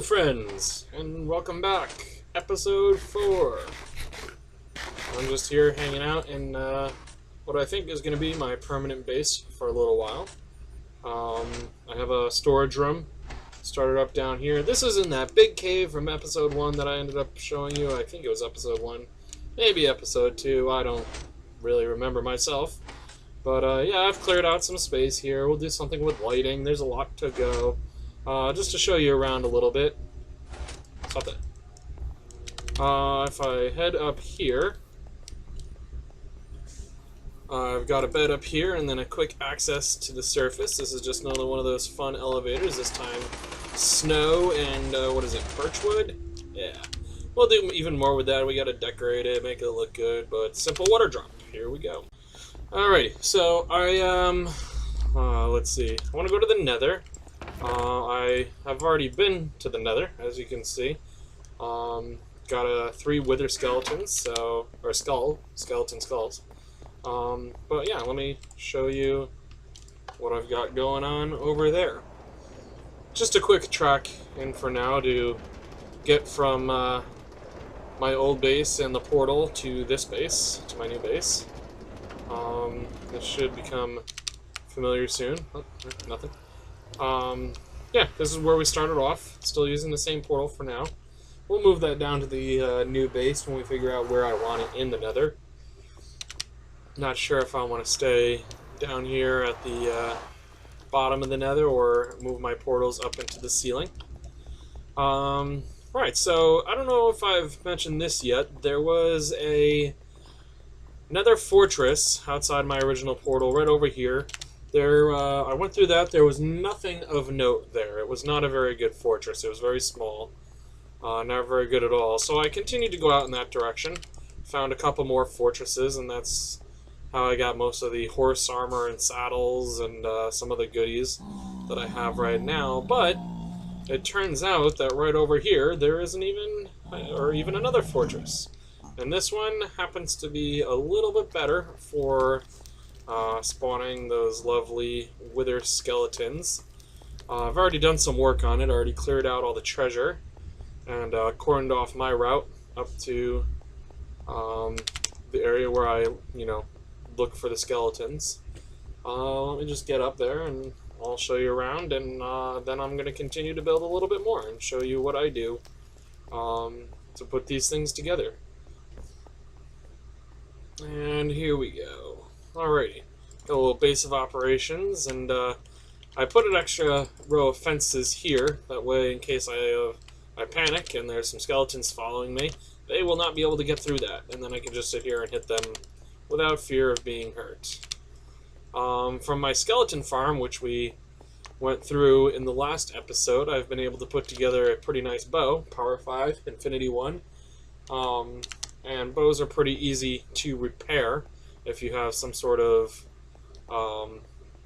friends, and welcome back. Episode 4. I'm just here hanging out in what I think is going to be my permanent base for a little while. I have a storage room started up down here. This is in that big cave from episode 1 that I ended up showing you. I think it was episode 1, maybe episode 2. I don't really remember myself. But yeah, I've cleared out some space here. We'll do something with lighting. There's a lot to go. Just to show you around a little bit. Stop that. If I head up here, I've got a bed up here and then a quick access to the surface. This is just another one of those fun elevators. This time, snow and, what is it, birchwood? Yeah. We'll do even more with that. We gotta decorate it, make it look good, but simple water drop. Here we go. Alrighty, so let's see. I want to go to the Nether. I have already been to the Nether, as you can see. Got 3 wither skeletons, or skeleton skulls. But yeah, let me show you what I've got going on over there. Just a quick track in for now to get from my old base and the portal to this base, to my new base. This should become familiar soon. Oh, nothing. Yeah, this is where we started off. Still using the same portal for now. We'll move that down to the new base when we figure out where I want it in the Nether. Not sure if I want to stay down here at the bottom of the Nether or move my portals up into the ceiling. Right, so I don't know if I've mentioned this yet. There was another fortress outside my original portal right over here. I went through that. There was nothing of note there. It was not a very good fortress. It was very small. Not very good at all. So I continued to go out in that direction. Found a couple more fortresses, and that's how I got most of the horse armor and saddles and some of the goodies that I have right now. But it turns out that right over here there isn't even another fortress. And this one happens to be a little bit better for spawning those lovely wither skeletons. I've already done some work on it, already cleared out all the treasure, and cordoned off my route up to the area where I, look for the skeletons. Let me just get up there and I'll show you around, and then I'm going to continue to build a little bit more and show you what I do to put these things together. And here we go. Alrighty, got a little base of operations, and I put an extra row of fences here. That way, in case I panic and there's some skeletons following me, they will not be able to get through that, and then I can just sit here and hit them without fear of being hurt. From my skeleton farm, which we went through in the last episode, I've been able to put together a pretty nice bow, Power 5, Infinity 1. And bows are pretty easy to repair if you have some sort of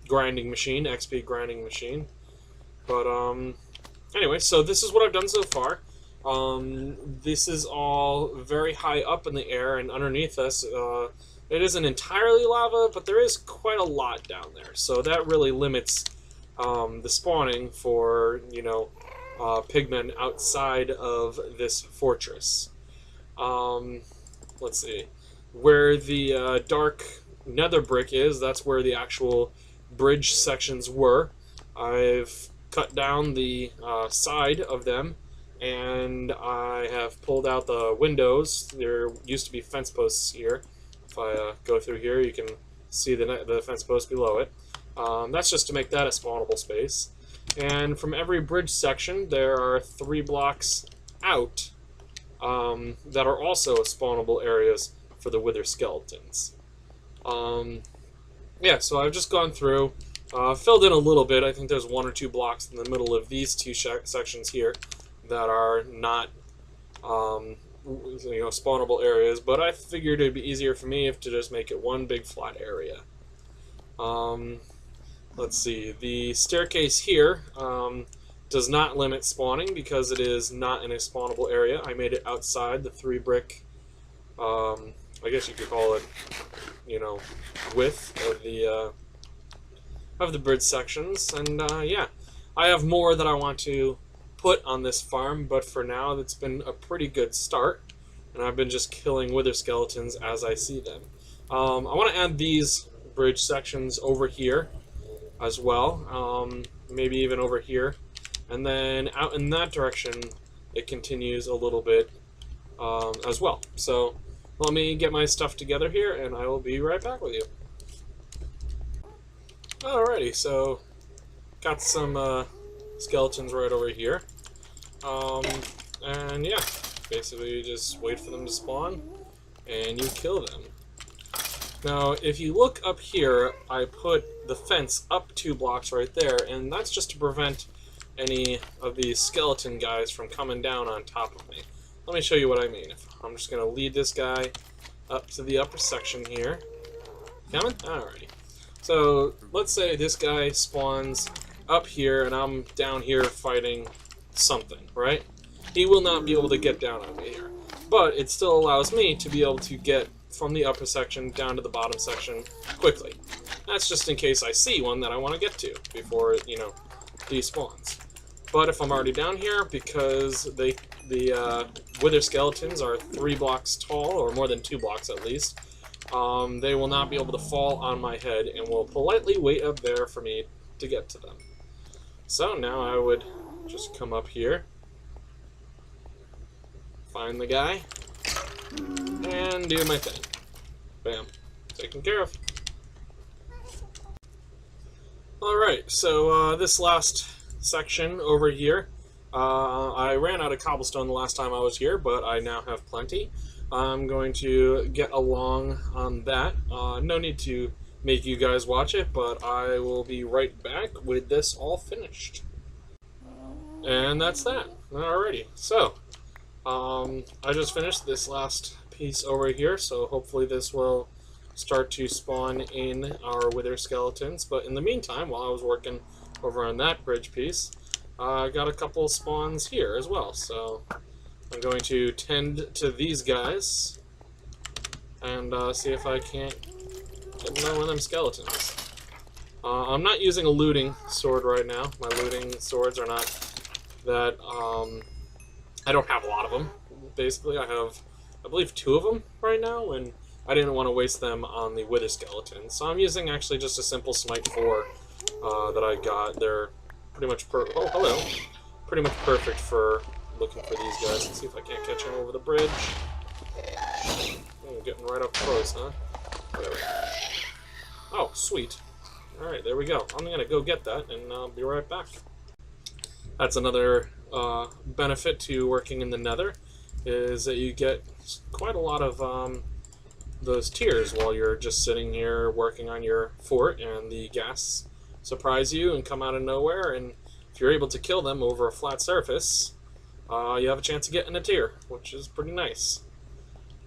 grinding machine, XP grinding machine. But anyway, so this is what I've done so far. This is all very high up in the air, and underneath us, it isn't entirely lava, but there is quite a lot down there. So that really limits the spawning for, pigmen outside of this fortress. Let's see. Where the dark nether brick is, that's where the actual bridge sections were. I've cut down the side of them, and I have pulled out the windows. There used to be fence posts here. If I go through here, you can see the fence post below it. That's just to make that a spawnable space. And from every bridge section, there are 3 blocks out that are also spawnable areas for the wither skeletons. Yeah, so I've just gone through, filled in a little bit. I think there's 1 or 2 blocks in the middle of these 2 sections here that are not, spawnable areas, but I figured it'd be easier for me to just make it one big flat area. Let's see, the staircase here does not limit spawning because it is not in a spawnable area. I made it outside the 3 brick, I guess you could call it, width of the bridge sections. And yeah, I have more that I want to put on this farm, but for now it's been a pretty good start, and I've been just killing wither skeletons as I see them. I want to add these bridge sections over here as well, maybe even over here, and then out in that direction it continues a little bit as well. So let me get my stuff together here, and I will be right back with you. Alrighty, so got some skeletons right over here, and yeah, basically you just wait for them to spawn and you kill them. Now if you look up here, I put the fence up 2 blocks right there, and that's just to prevent any of these skeleton guys from coming down on top of me. Let me show you what I mean. I'm just going to lead this guy up to the upper section here. Coming? Alrighty. So let's say this guy spawns up here and I'm down here fighting something, right? He will not be able to get down on me here. But it still allows me to be able to get from the upper section down to the bottom section quickly. That's just in case I see one that I want to get to before it, despawns. But if I'm already down here, because the wither skeletons are 3 blocks tall, or more than 2 blocks at least, they will not be able to fall on my head and will politely wait up there for me to get to them. So now I would just come up here, find the guy, and do my thing. Bam. Taken care of. Alright, so this last section over here, I ran out of cobblestone the last time I was here, but I now have plenty. I'm going to get along on that. No need to make you guys watch it, but I will be right back with this all finished. And that's that. Alrighty, so I just finished this last piece over here, so hopefully this will start to spawn in our wither skeletons. But in the meantime, while I was working over on that bridge piece, I got a couple spawns here as well. So I'm going to tend to these guys and see if I can't get another one of them skeletons. I'm not using a looting sword right now. My looting swords are not that, I don't have a lot of them. Basically, I have, I believe, 2 of them right now, and I didn't want to waste them on the wither skeleton. So I'm using actually just a simple Smite 4 that I got. They're pretty much pretty much perfect for looking for these guys. Let's see if I can't catch them over the bridge. Oh, getting right up close, huh? Whatever. Oh, sweet. Alright, there we go. I'm gonna go get that, and I'll be right back. That's another benefit to working in the Nether, is that you get quite a lot of those tears while you're just sitting here working on your fort, and the gas surprise you and come out of nowhere, and if you're able to kill them over a flat surface, you have a chance of getting a tear, which is pretty nice.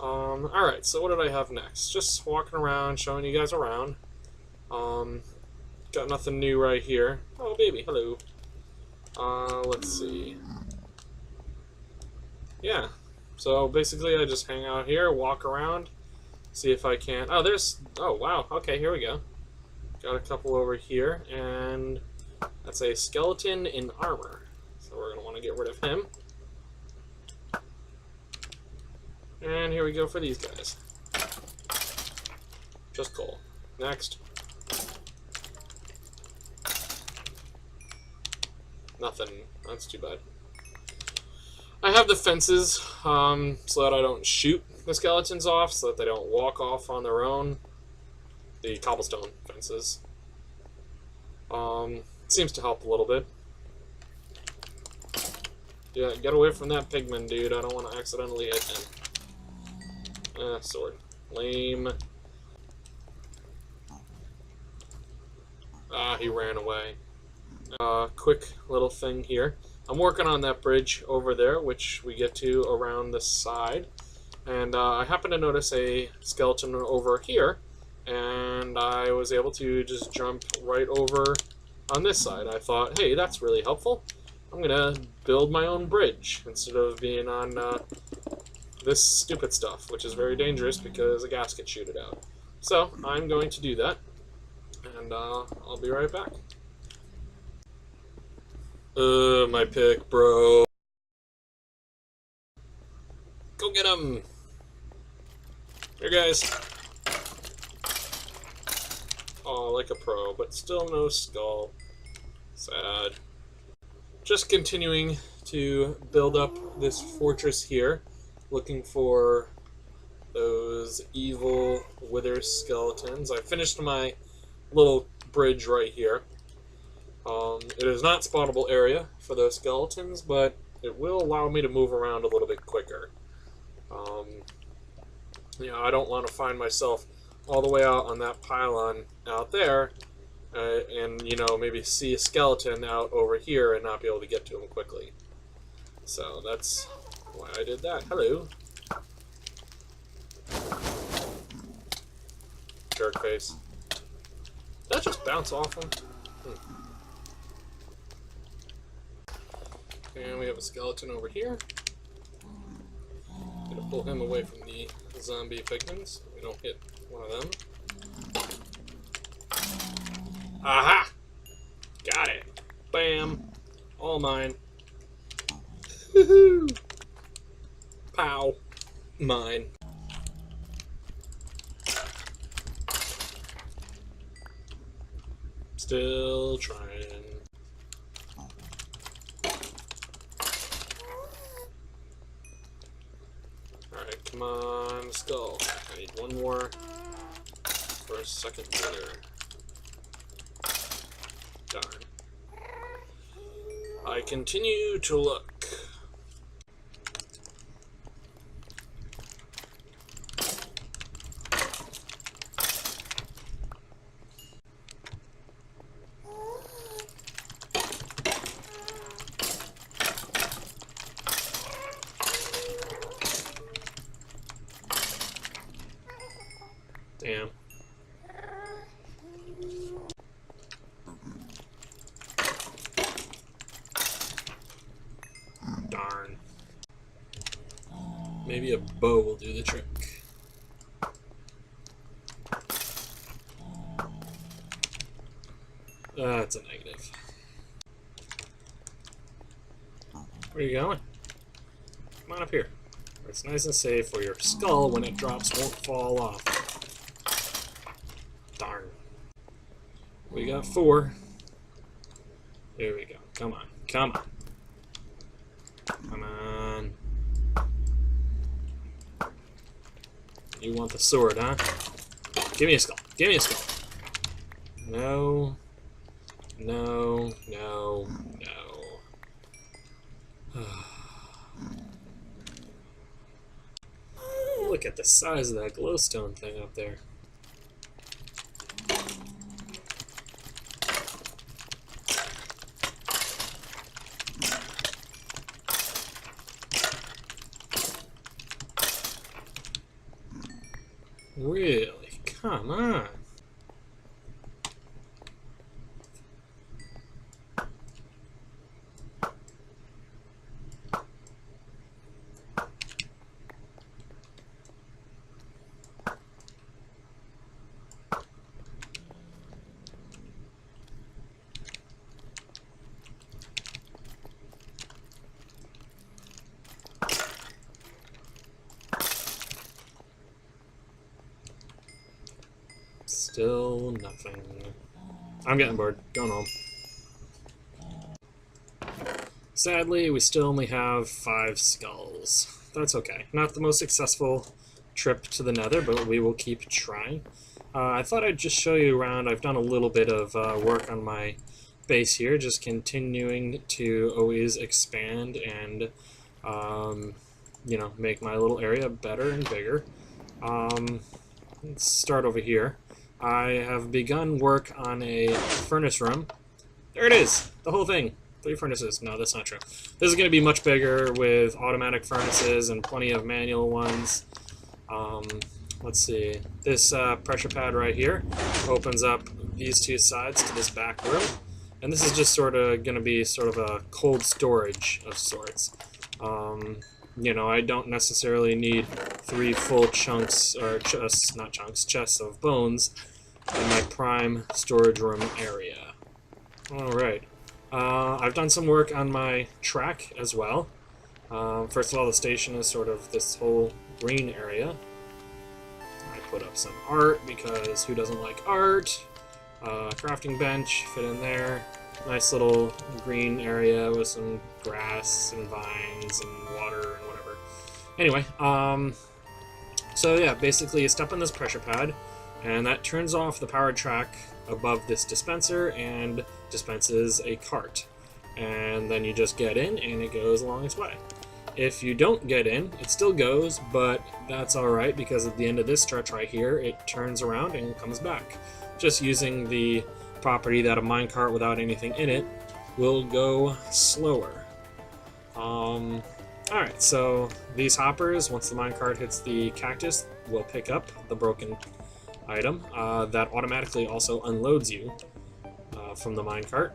Alright, so what did I have next? Just walking around, showing you guys around. Got nothing new right here. Oh, baby, hello. Let's see. Yeah, so basically I just hang out here, walk around, see if I can... Oh, there's... Oh, wow, okay, here we go. Got a couple over here, and that's a skeleton in armor. So we're going to want to get rid of him. And here we go for these guys. Just coal. Next. Nothing. That's too bad. I have the fences so that I don't shoot the skeletons off, so that they don't walk off on their own. The cobblestone fences. Seems to help a little bit. Yeah, get away from that pigman, dude. I don't want to accidentally hit him. Sword. Lame. Ah, he ran away. Quick little thing here. I'm working on that bridge over there, which we get to around the side. And I happened to notice a skeleton over here, and I was able to just jump right over on this side. I thought, hey, that's really helpful. I'm gonna build my own bridge instead of being on this stupid stuff, which is very dangerous because a gas could shoot it out. So I'm going to do that, and I'll be right back. My pick, bro. Go get him. Here, guys. Oh, like a pro, but still no skull. Sad. Just continuing to build up this fortress here, looking for those evil wither skeletons. I finished my little bridge right here. It is not spottable area for those skeletons, but it will allow me to move around a little bit quicker. I don't want to find myself all the way out on that pylon out there, and maybe see a skeleton out over here and not be able to get to him quickly. So that's why I did that. Hello. Jerk face. Did that just bounce off him? And we have a skeleton over here. Gonna pull him away from the zombie pigments so we don't hit one of them. Aha! Got it. Bam. All mine. Woohoo! Pow. Mine. Still trying. Alright, come on, skull. I need one more for a second wither. Darn. I continue to look. Damn. Darn. Maybe a bow will do the trick. That's a negative. Where are you going? Come on up here. Where it's nice and safe where your skull, when it drops, won't fall off. Darn. We got 4. There we go. Come on. Come on. Come on. You want the sword, huh? Give me a skull. Give me a skull. No. No. No. No. Look at the size of that glowstone thing up there. Really? Come on. Still nothing. I'm getting bored. Going home. Sadly, we still only have 5 skulls. That's okay. Not the most successful trip to the Nether, but we will keep trying. I thought I'd just show you around. I've done a little bit of work on my base here, just continuing to always expand and, make my little area better and bigger. Let's start over here. I have begun work on a furnace room. There it is! The whole thing. 3 furnaces. No, that's not true. This is going to be much bigger with automatic furnaces and plenty of manual ones. Let's see. This pressure pad right here opens up these 2 sides to this back room. And this is just sort of going to be sort of a cold storage of sorts. I don't necessarily need 3 full chunks, or chests, not chunks, chests of bones in my prime storage room area. Alright. I've done some work on my track as well. First of all, the station is sort of this whole green area. I put up some art because who doesn't like art? Crafting bench, fit in there. Nice little green area with some grass and vines and water and whatever. Anyway, so yeah, basically you step on this pressure pad, and that turns off the powered track above this dispenser and dispenses a cart. And then you just get in and it goes along its way. If you don't get in, it still goes, but that's alright because at the end of this stretch right here, it turns around and comes back. Just using the property that a minecart without anything in it will go slower. Alright, so these hoppers, once the minecart hits the cactus, will pick up the broken item. That automatically also unloads you from the minecart.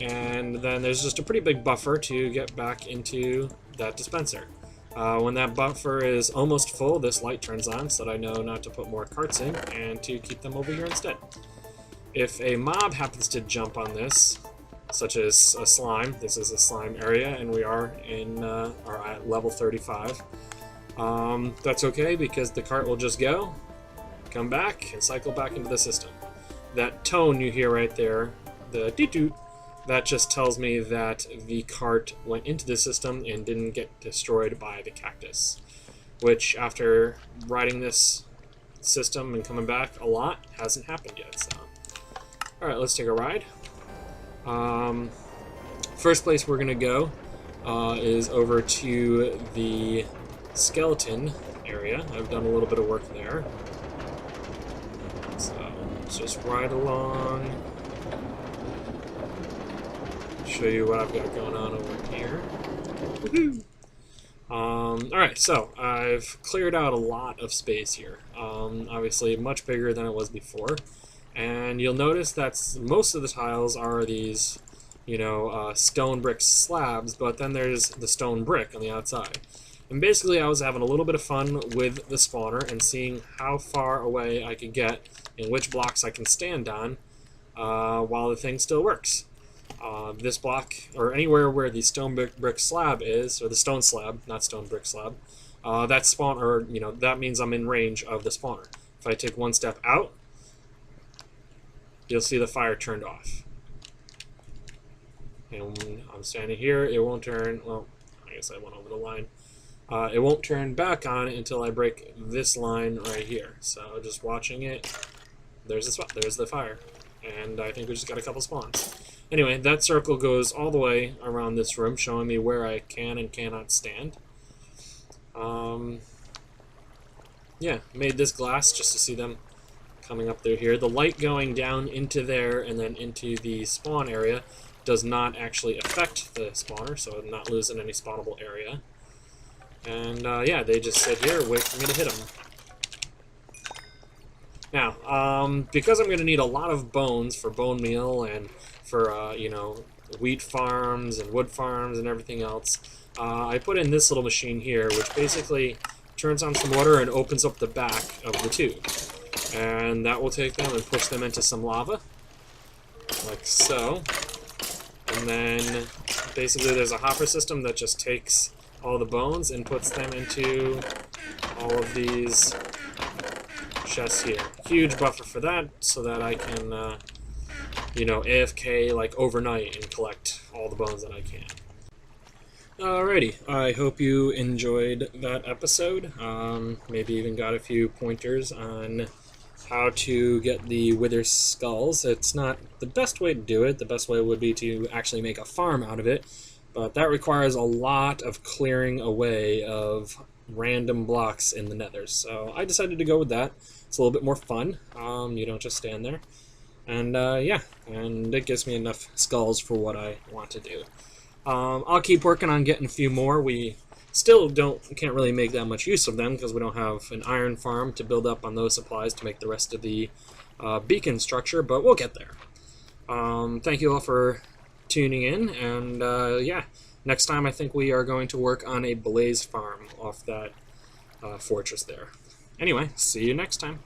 And then there's just a pretty big buffer to get back into that dispenser. When that buffer is almost full, this light turns on so that I know not to put more carts in and to keep them over here instead. If a mob happens to jump on this, such as a slime, this is a slime area and we are at level 35, that's okay because the cart will just go, come back, and cycle back into the system. That tone you hear right there, the doot-doot, that just tells me that the cart went into the system and didn't get destroyed by the cactus. Which, after riding this system and coming back a lot, hasn't happened yet. So, alright, let's take a ride. First place we're going to go is over to the skeleton area. I've done a little bit of work there. So, let's just ride along. Show you what I've got going on over here. Woohoo! Alright, so I've cleared out a lot of space here. Obviously much bigger than it was before. And you'll notice that most of the tiles are these, stone brick slabs, but then there's the stone brick on the outside. And basically I was having a little bit of fun with the spawner and seeing how far away I could get and which blocks I can stand on while the thing still works. This block, or anywhere where the stone brick slab is, or the stone slab, not stone brick slab, that spawn, or that means I'm in range of the spawner. If I take one step out, you'll see the fire turned off. And when I'm standing here, it won't turn. Well, I guess I went over the line. It won't turn back on until I break this line right here. So just watching it, there's the fire, and I think we just got a couple spawns. Anyway, that circle goes all the way around this room, showing me where I can and cannot stand. Yeah, made this glass just to see them coming up through here. The light going down into there and then into the spawn area does not actually affect the spawner, so I'm not losing any spawnable area. And yeah, they just sit here, wait for me to hit them. Now, because I'm going to need a lot of bones for bone meal and for, wheat farms and wood farms and everything else, I put in this little machine here, which basically turns on some water and opens up the back of the tube. And that will take them and push them into some lava, like so. And then, basically there's a hopper system that just takes all the bones and puts them into all of these chests here. Huge buffer for that, so that I can, AFK like overnight and collect all the bones that I can. Alrighty, I hope you enjoyed that episode. Maybe even got a few pointers on how to get the wither skulls. It's not the best way to do it. The best way would be to actually make a farm out of it, but that requires a lot of clearing away of random blocks in the Nether. So I decided to go with that. It's a little bit more fun. You don't just stand there. And yeah, and it gives me enough skulls for what I want to do. I'll keep working on getting a few more. We still can't really make that much use of them because we don't have an iron farm to build up on those supplies to make the rest of the beacon structure, but we'll get there. Thank you all for tuning in, and yeah, next time I think we are going to work on a blaze farm off that fortress there. Anyway, see you next time.